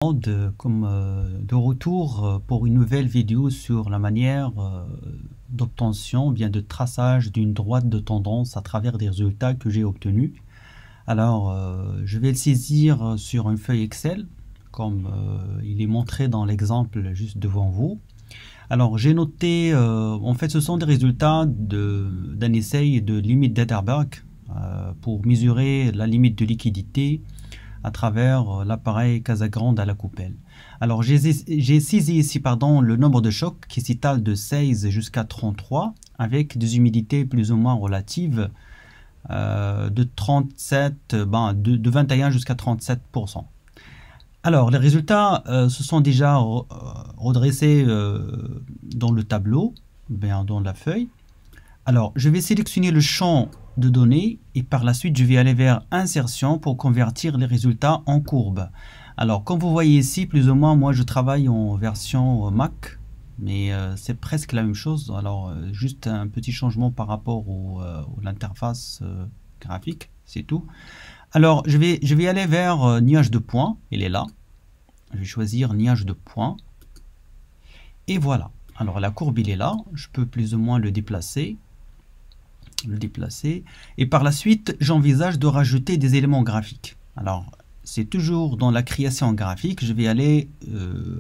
De retour pour une nouvelle vidéo sur la manière d'obtention, bien de traçage d'une droite de tendance à travers des résultats que j'ai obtenus. Alors, je vais le saisir sur une feuille Excel, comme il est montré dans l'exemple juste devant vous. Alors, j'ai noté, en fait, ce sont des résultats d'un essai de limite d'Ederberg pour mesurer la limite de liquidité à travers l'appareil Casagrande à la coupelle. Alors j'ai saisi ici le nombre de chocs qui s'étale de 16 jusqu'à 33 avec des humidités plus ou moins relatives de 37, de 21 jusqu'à 37%. Alors les résultats se sont déjà redressés dans le tableau, dans la feuille. Alors je vais sélectionner le champ de données et par la suite je vais aller vers insertion pour convertir les résultats en courbe. Alors comme vous voyez ici, plus ou moins moi je travaille en version Mac, mais c'est presque la même chose. Alors juste un petit changement par rapport à l'interface graphique, c'est tout. Alors je vais aller vers nuage de points, il est là. Je vais choisir nuage de points et voilà. Alors la courbe il est là, je peux plus ou moins le déplacer et par la suite j'envisage de rajouter des éléments graphiques. Alors c'est toujours dans la création graphique, je vais aller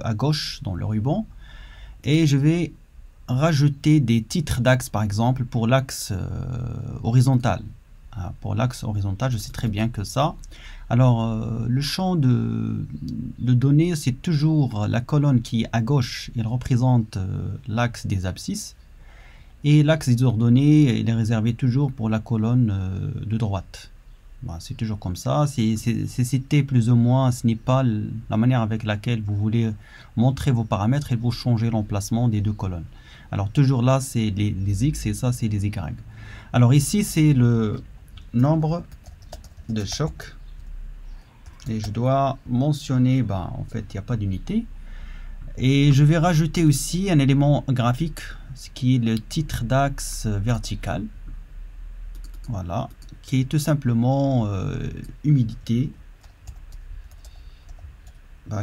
à gauche dans le ruban et je vais rajouter des titres d'axe par exemple pour l'axe horizontal. Pour l'axe horizontal, je sais très bien que ça. Alors le champ de données, c'est toujours la colonne qui est à gauche, il représente l'axe des abscisses. Et l'axe des ordonnées, il est réservé toujours pour la colonne de droite. C'est toujours comme ça. C'est cité plus ou moins. Ce n'est pas la manière avec laquelle vous voulez montrer vos paramètres et vous changez l'emplacement des deux colonnes. Alors toujours là, c'est les X et ça, c'est les Y. Alors ici, c'est le nombre de chocs. Et je dois mentionner, en fait, il n'y a pas d'unité. Et je vais rajouter aussi un élément graphique, ce qui est le titre d'axe vertical, voilà, qui est tout simplement humidité,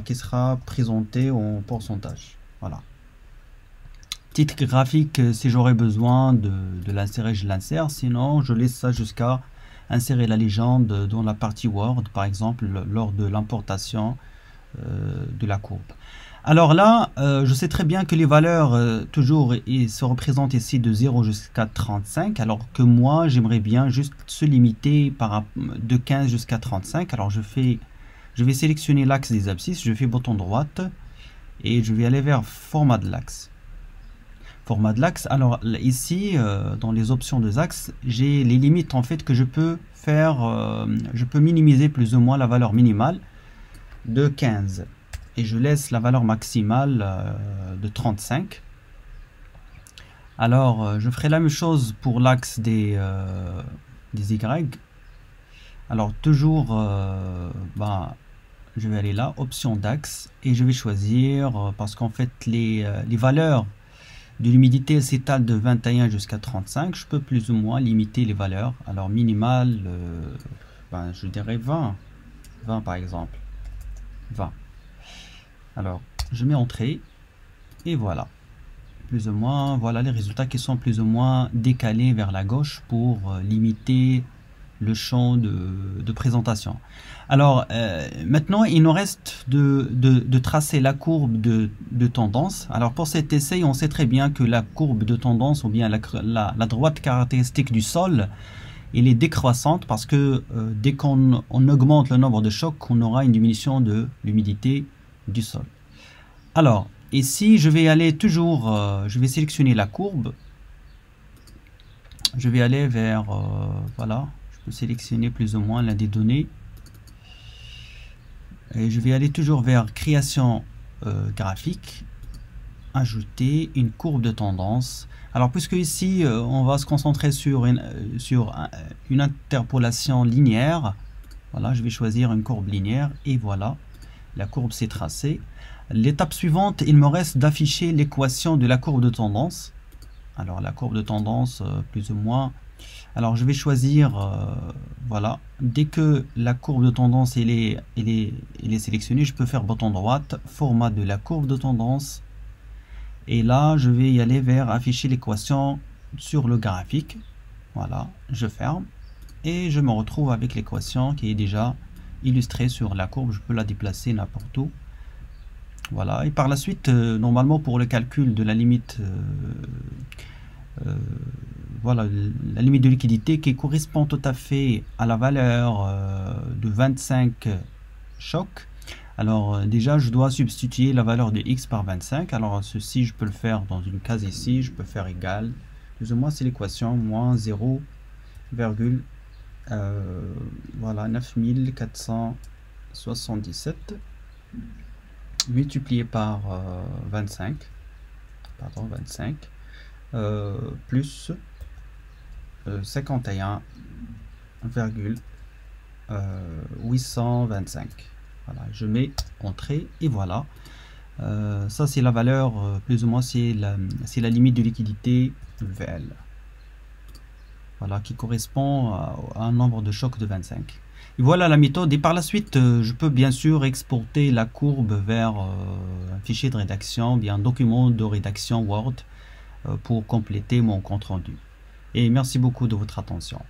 qui sera présenté en pourcentage. Voilà. Titre graphique, si j'aurais besoin de l'insérer, je l'insère, sinon je laisse ça jusqu'à insérer la légende dans la partie Word, par exemple, lors de l'importation de la courbe. Alors là, je sais très bien que les valeurs toujours se représentent ici de 0 jusqu'à 35, alors que moi j'aimerais bien juste se limiter de 15 jusqu'à 35. Alors je vais sélectionner l'axe des abscisses, je fais bouton droite et je vais aller vers format de l'axe. Format de l'axe, alors ici dans les options de l'axe, j'ai les limites en fait que je peux faire, je peux minimiser plus ou moins la valeur minimale de 15. Et je laisse la valeur maximale de 35. Alors, je ferai la même chose pour l'axe des Y. Alors, toujours, je vais aller là, option d'axe, et je vais choisir, parce qu'en fait, les valeurs de l'humidité s'étalent de 21 jusqu'à 35. Je peux plus ou moins limiter les valeurs. Alors, minimale, je dirais 20. 20 par exemple. 20. Alors, je mets entrée et voilà. Plus ou moins, voilà les résultats qui sont plus ou moins décalés vers la gauche pour limiter le champ de présentation. Alors, maintenant, il nous reste de tracer la courbe de tendance. Alors, pour cet essai, on sait très bien que la courbe de tendance ou bien la droite caractéristique du sol, elle est décroissante parce que dès qu'on augmente le nombre de chocs, on aura une diminution de l'humidité du sol. Alors ici je vais aller toujours, je vais sélectionner la courbe, je vais aller vers, voilà, je peux sélectionner plus ou moins l'un des données et je vais aller toujours vers création graphique, ajouter une courbe de tendance. Alors puisque ici on va se concentrer sur une interpolation linéaire, voilà, je vais choisir une courbe linéaire et voilà, la courbe s'est tracée. L'étape suivante, il me reste d'afficher l'équation de la courbe de tendance. Alors la courbe de tendance, plus ou moins, Alors je vais choisir, voilà, dès que la courbe de tendance elle est sélectionnée, je peux faire bouton droite, format de la courbe de tendance, et là je vais y aller vers afficher l'équation sur le graphique. Voilà, je ferme et je me retrouve avec l'équation qui est déjà illustrée sur la courbe. Je peux la déplacer n'importe où. Voilà, et par la suite, normalement pour le calcul de la limite, voilà, la limite de liquidité qui correspond tout à fait à la valeur de 25 chocs. Alors déjà je dois substituer la valeur de x par 25. Alors ceci je peux le faire dans une case ici, je peux faire égal, plus ou moins c'est l'équation, moins 0, voilà, 9477 multiplié par 25, pardon, 25, plus 51,825. Voilà, je mets entrée et voilà. Ça c'est la valeur, plus ou moins c'est la limite de liquidité VL. Voilà, qui correspond à un nombre de chocs de 25. Et voilà la méthode. Et par la suite, je peux bien sûr exporter la courbe vers un fichier de rédaction, bien un document de rédaction Word pour compléter mon compte rendu. Et merci beaucoup de votre attention.